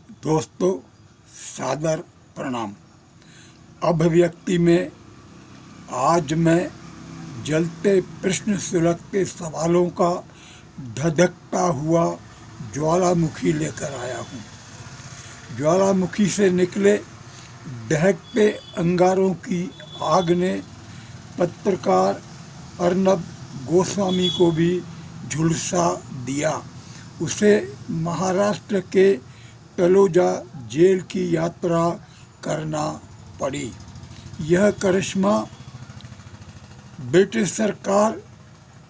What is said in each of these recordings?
दोस्तों, सादर प्रणाम। अभिव्यक्ति में आज मैं जलते प्रश्न सुलगते सवालों का धधकता हुआ ज्वालामुखी लेकर आया हूँ। ज्वालामुखी से निकले दहकते अंगारों की आग ने पत्रकार अर्नब गोस्वामी को भी झुलसा दिया। उसे महाराष्ट्र के तलोजा जेल की यात्रा करना पड़ी। यह करिश्मा ब्रिटिश सरकार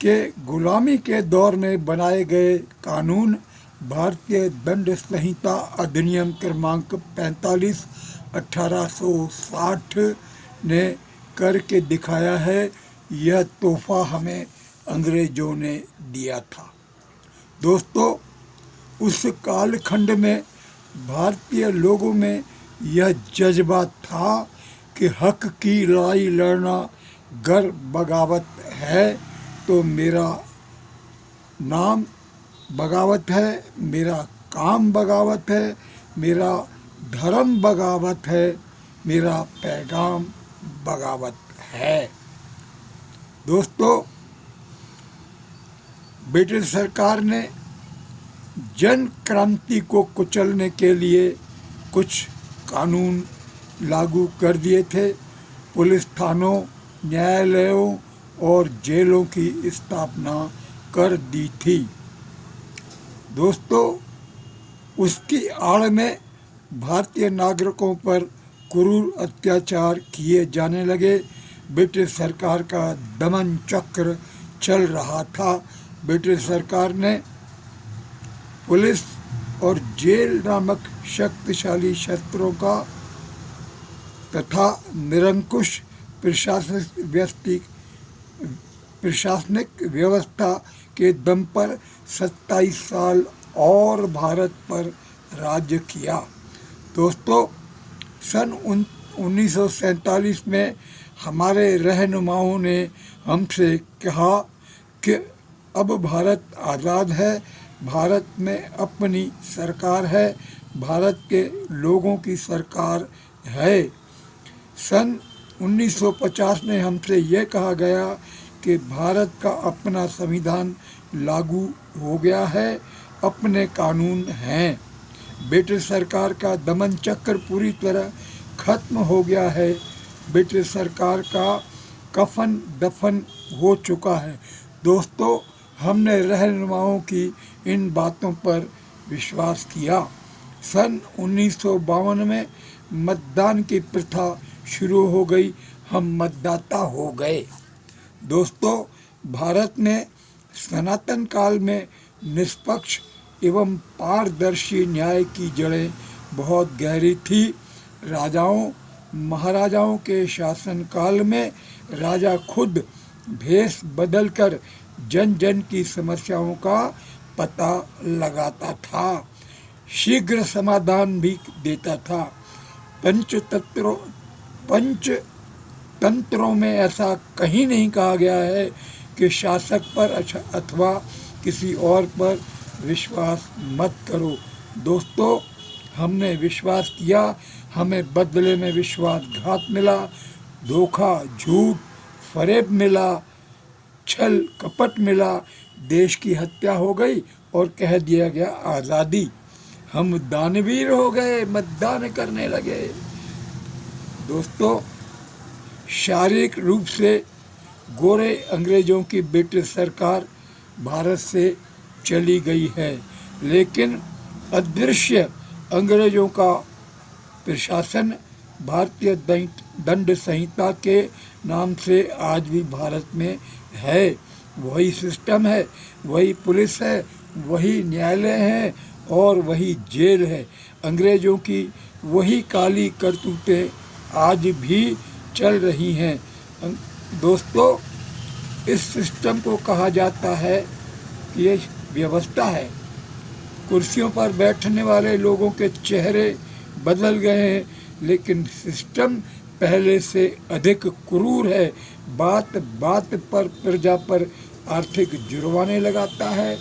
के गुलामी के दौर में बनाए गए कानून भारतीय दंड संहिता अधिनियम क्रमांक 45 1860 ने करके दिखाया है। यह तोहफा हमें अंग्रेजों ने दिया था। दोस्तों, उस कालखंड में भारतीय लोगों में यह जज्बा था कि हक की लड़ाई लड़ना गर बगावत है तो मेरा नाम बगावत है, मेरा काम बगावत है, मेरा धर्म बगावत है, मेरा पैगाम बगावत है। दोस्तों, ब्रिटिश सरकार ने जन क्रांति को कुचलने के लिए कुछ कानून लागू कर दिए थे। पुलिस थानों, न्यायालयों और जेलों की स्थापना कर दी थी। दोस्तों, उसकी आड़ में भारतीय नागरिकों पर क्रूर अत्याचार किए जाने लगे। ब्रिटिश सरकार का दमन चक्र चल रहा था। ब्रिटिश सरकार ने पुलिस और जेल नामक शक्तिशाली शस्त्रों का तथा निरंकुश प्रशासनिक व्यवस्था के दम पर 27 साल और भारत पर राज्य किया। दोस्तों, सन 1947 में हमारे रहनुमाओं ने हमसे कहा कि अब भारत आज़ाद है, भारत में अपनी सरकार है, भारत के लोगों की सरकार है। सन 1950 में हमसे यह कहा गया कि भारत का अपना संविधान लागू हो गया है, अपने कानून हैं। ब्रिटिश सरकार का दमन चक्र पूरी तरह खत्म हो गया है। ब्रिटिश सरकार का कफन दफन हो चुका है। दोस्तों, हमने रहनुमाओं की इन बातों पर विश्वास किया। सन 1952 में मतदान की प्रथा शुरू हो गई। हम मतदाता हो गए। दोस्तों, भारत में सनातन काल में निष्पक्ष एवं पारदर्शी न्याय की जड़ें बहुत गहरी थी। राजाओं महाराजाओं के शासनकाल में राजा खुद भेष बदलकर जन जन की समस्याओं का पता लगाता था, शीघ्र समाधान भी देता था। पंचतंत्रों में ऐसा कहीं नहीं कहा गया है कि शासक पर अथवा किसी और पर विश्वास मत करो। दोस्तों, हमने विश्वास किया, हमें बदले में विश्वासघात मिला, धोखा, झूठ, फरेब मिला, छल कपट मिला, देश की हत्या हो गई और कह दिया गया आज़ादी। हम दानवीर हो गए, मतदान करने लगे। दोस्तों, शारीरिक रूप से गोरे अंग्रेजों की ब्रिटिश सरकार भारत से चली गई है, लेकिन अदृश्य अंग्रेजों का प्रशासन भारतीय दंड संहिता के नाम से आज भी भारत में है। वही सिस्टम है, वही पुलिस है, वही न्यायालय है और वही जेल है। अंग्रेजों की वही काली करतूतें आज भी चल रही हैं। दोस्तों, इस सिस्टम को कहा जाता है कि ये व्यवस्था है। कुर्सियों पर बैठने वाले लोगों के चेहरे बदल गए हैं, लेकिन सिस्टम पहले से अधिक क्रूर है। बात बात पर प्रजा पर आर्थिक जुर्माने लगाता है,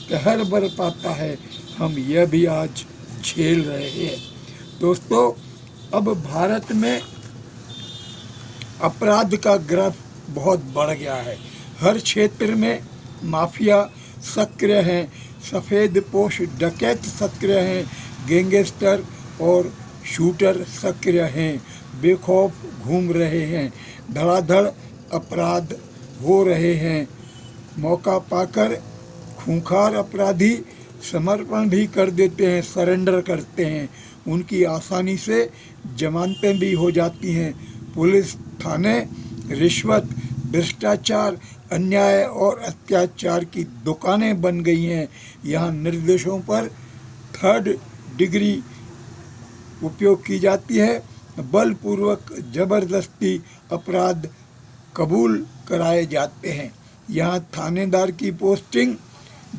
कहर बरपाता है। हम यह भी आज झेल रहे हैं। दोस्तों, अब भारत में अपराध का ग्राफ बहुत बढ़ गया है। हर क्षेत्र में माफिया सक्रिय हैं, सफ़ेद पोश डकैत सक्रिय हैं, गैंगस्टर और शूटर सक्रिय हैं, बेखौफ घूम रहे हैं, धड़ाधड़ अपराध हो रहे हैं। मौका पाकर खूंखार अपराधी समर्पण भी कर देते हैं, सरेंडर करते हैं। उनकी आसानी से जमानतें भी हो जाती हैं। पुलिस थाने रिश्वत, भ्रष्टाचार, अन्याय और अत्याचार की दुकानें बन गई हैं। यहाँ निर्दोषों पर थर्ड डिग्री उपयोग की जाती है। बलपूर्वक जबरदस्ती अपराध कबूल कराए जाते हैं। यहाँ थानेदार की पोस्टिंग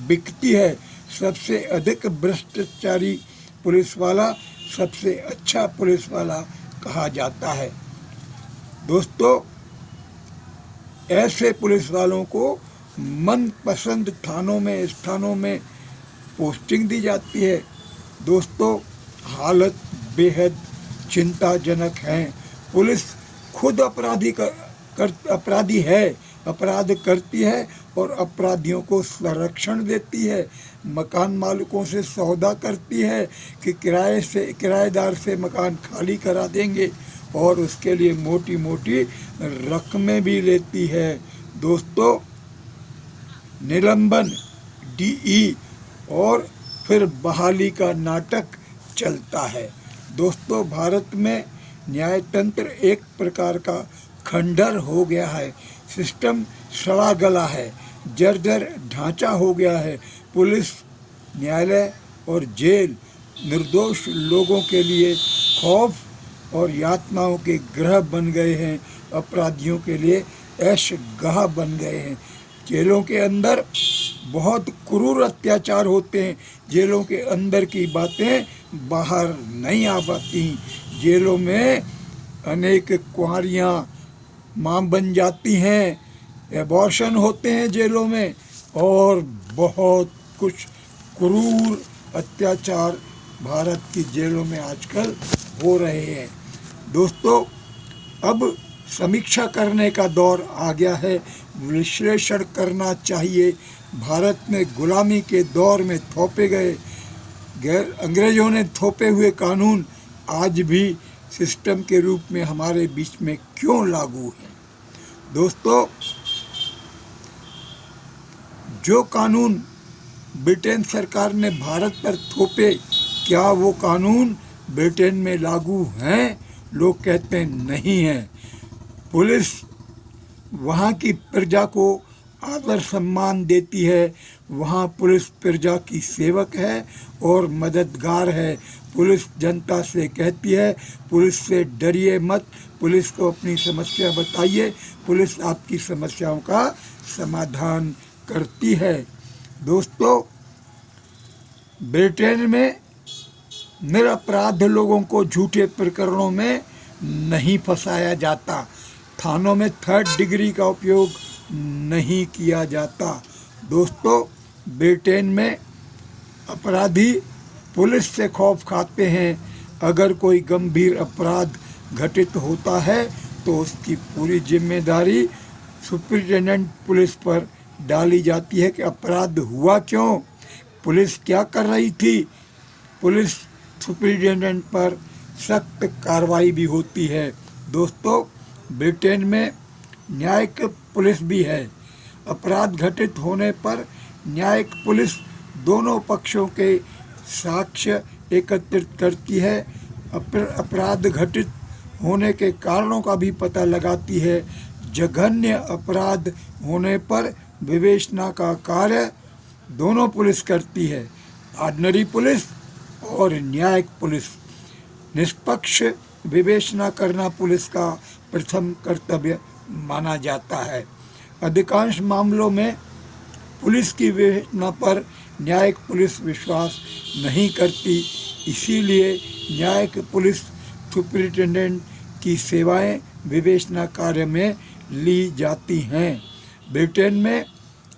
बिकती है। सबसे अधिक भ्रष्टाचारी पुलिस वाला सबसे अच्छा पुलिस वाला कहा जाता है। दोस्तों, ऐसे पुलिस वालों को मनपसंद स्थानों में पोस्टिंग दी जाती है। दोस्तों, हालत बेहद चिंताजनक है। पुलिस खुद अपराधी है, अपराध करती है और अपराधियों को संरक्षण देती है। मकान मालिकों से सौदा करती है कि किराएदार से मकान खाली करा देंगे और उसके लिए मोटी मोटी रकमें भी लेती है। दोस्तों, निलंबन, डीई और फिर बहाली का नाटक चलता है। दोस्तों, भारत में न्यायतंत्र एक प्रकार का खंडर हो गया है। सिस्टम सड़ा गला है, जर्जर ढांचा हो गया है। पुलिस, न्यायालय और जेल निर्दोष लोगों के लिए खौफ और यातनाओं के गृह बन गए हैं। अपराधियों के लिए ऐशगाह बन गए हैं। जेलों के अंदर बहुत क्रूर अत्याचार होते हैं। जेलों के अंदर की बातें बाहर नहीं आ पाती। जेलों में अनेक कुंवारियाँ मां बन जाती हैं, एबॉर्शन होते हैं जेलों में, और बहुत कुछ क्रूर अत्याचार भारत की जेलों में आजकल हो रहे हैं। दोस्तों, अब समीक्षा करने का दौर आ गया है। विश्लेषण करना चाहिए। भारत में गुलामी के दौर में थोपे गए अंग्रेजों ने थोपे हुए कानून आज भी सिस्टम के रूप में हमारे बीच में क्यों लागू हैं? दोस्तों, जो कानून ब्रिटेन सरकार ने भारत पर थोपे, क्या वो कानून ब्रिटेन में लागू हैं? लोग कहते हैं नहीं हैं। पुलिस वहाँ की प्रजा को आदर सम्मान देती है। वहाँ पुलिस प्रजा की सेवक है और मददगार है। पुलिस जनता से कहती है, पुलिस से डरिए मत, पुलिस को अपनी समस्या बताइए, पुलिस आपकी समस्याओं का समाधान करती है। दोस्तों, ब्रिटेन में निरपराध लोगों को झूठे प्रकरणों में नहीं फंसाया जाता। थानों में थर्ड डिग्री का उपयोग नहीं किया जाता। दोस्तों, ब्रिटेन में अपराधी पुलिस से खौफ खाते हैं। अगर कोई गंभीर अपराध घटित होता है तो उसकी पूरी जिम्मेदारी सुपरिटेंडेंट पुलिस पर डाली जाती है कि अपराध हुआ क्यों, पुलिस क्या कर रही थी। पुलिस सुपरिटेंडेंट पर सख्त कार्रवाई भी होती है। दोस्तों, ब्रिटेन में न्यायिक पुलिस भी है। अपराध घटित होने पर न्यायिक पुलिस दोनों पक्षों के साक्ष्य एकत्रित करती है, अपराध घटित होने के कारणों का भी पता लगाती है। जघन्य अपराध होने पर विवेचना का कार्य दोनों पुलिस करती है, ऑर्डिनरी पुलिस और न्यायिक पुलिस। निष्पक्ष विवेचना करना पुलिस का प्रथम कर्तव्य माना जाता है। अधिकांश मामलों में पुलिस की विवेचना पर न्यायिक पुलिस विश्वास नहीं करती, इसीलिए न्यायिक पुलिस सुपरिटेंडेंट की सेवाएं विवेचना कार्य में ली जाती हैं। ब्रिटेन में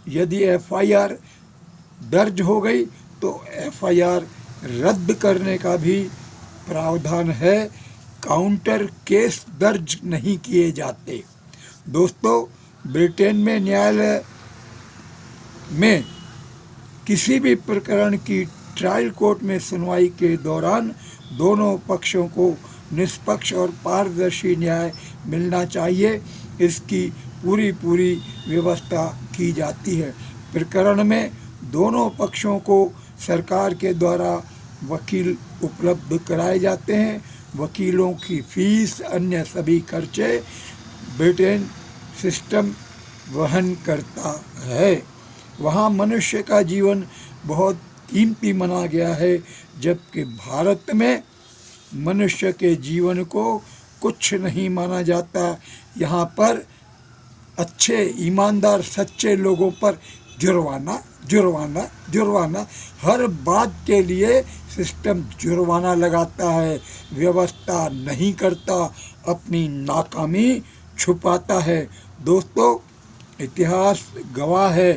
यदि एफआईआर दर्ज हो गई तो एफआईआर रद्द करने का भी प्रावधान है। काउंटर केस दर्ज नहीं किए जाते। दोस्तों, ब्रिटेन में न्यायालय में किसी भी प्रकरण की ट्रायल कोर्ट में सुनवाई के दौरान दोनों पक्षों को निष्पक्ष और पारदर्शी न्याय मिलना चाहिए, इसकी पूरी व्यवस्था की जाती है। प्रकरण में दोनों पक्षों को सरकार के द्वारा वकील उपलब्ध कराए जाते हैं। वकीलों की फीस, अन्य सभी खर्चे ब्रिटेन सिस्टम वहन करता है। वहाँ मनुष्य का जीवन बहुत कीमती माना गया है, जबकि भारत में मनुष्य के जीवन को कुछ नहीं माना जाता। यहाँ पर अच्छे, ईमानदार, सच्चे लोगों पर जुर्माना जुर्माना जुर्माना, हर बात के लिए सिस्टम जुर्माना लगाता है, व्यवस्था नहीं करता, अपनी नाकामी छुपाता है। दोस्तों, इतिहास गवाह है,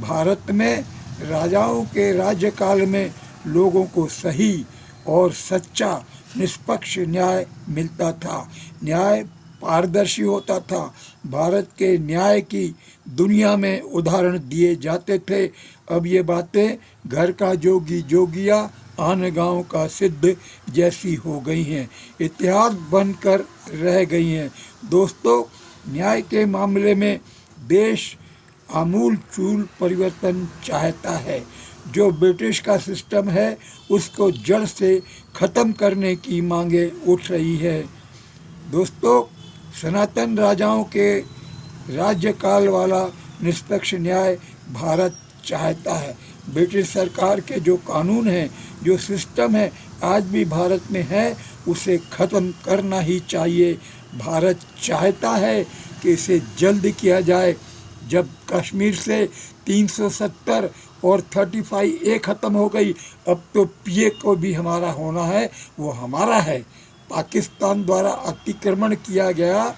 भारत में राजाओं के राज्यकाल में लोगों को सही और सच्चा निष्पक्ष न्याय मिलता था। न्याय पारदर्शी होता था। भारत के न्याय की दुनिया में उदाहरण दिए जाते थे। अब ये बातें घर का जोगी जोगिया, आन गाँव का सिद्ध जैसी हो गई हैं, इतिहास बनकर रह गई हैं। दोस्तों, न्याय के मामले में देश आमूल चूल परिवर्तन चाहता है। जो ब्रिटिश का सिस्टम है उसको जड़ से ख़त्म करने की मांगे उठ रही है। दोस्तों, सनातन राजाओं के राज्यकाल वाला निष्पक्ष न्याय भारत चाहता है। ब्रिटिश सरकार के जो कानून हैं, जो सिस्टम है, आज भी भारत में है, उसे ख़त्म करना ही चाहिए। भारत चाहता है कि इसे जल्द किया जाए। जब कश्मीर से 370 और 35A ख़त्म हो गई, अब तो PA को भी हमारा होना है, वो हमारा है। पाकिस्तान द्वारा अतिक्रमण किया गया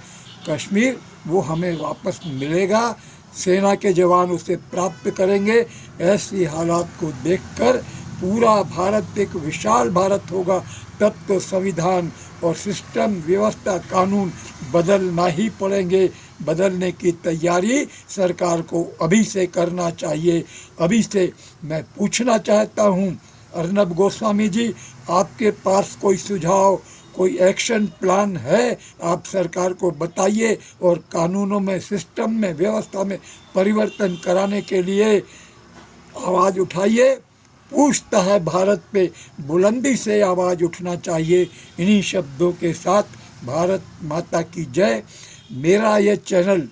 कश्मीर, वो हमें वापस मिलेगा। सेना के जवान उसे प्राप्त करेंगे। ऐसी हालात को देखकर पूरा भारत एक विशाल भारत होगा। तब तो संविधान और सिस्टम, व्यवस्था, कानून बदलना ही पड़ेंगे। बदलने की तैयारी सरकार को अभी से करना चाहिए। अभी से मैं पूछना चाहता हूँ, अर्नब गोस्वामी जी, आपके पास कोई सुझाव, कोई एक्शन प्लान है? आप सरकार को बताइए और कानूनों में, सिस्टम में, व्यवस्था में परिवर्तन कराने के लिए आवाज़ उठाइए। पूछता है भारत पे बुलंदी से आवाज़ उठना चाहिए। इन्हीं शब्दों के साथ भारत माता की जय। मेरा ये चैनल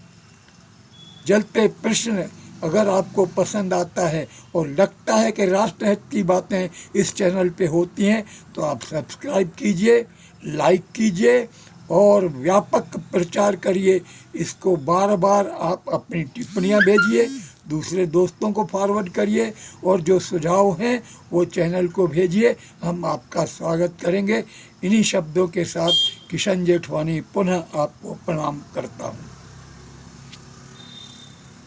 जलते प्रश्न अगर आपको पसंद आता है और लगता है कि राष्ट्रहित की बातें इस चैनल पे होती हैं, तो आप सब्सक्राइब कीजिए, लाइक कीजिए और व्यापक प्रचार करिए। इसको बार बार आप अपनी टिप्पणियां भेजिए, दूसरे दोस्तों को फॉरवर्ड करिए और जो सुझाव हैं वो चैनल को भेजिए। हम आपका स्वागत करेंगे। इन्हीं शब्दों के साथ किशन जेठवानी पुनः आपको प्रणाम करता हूँ।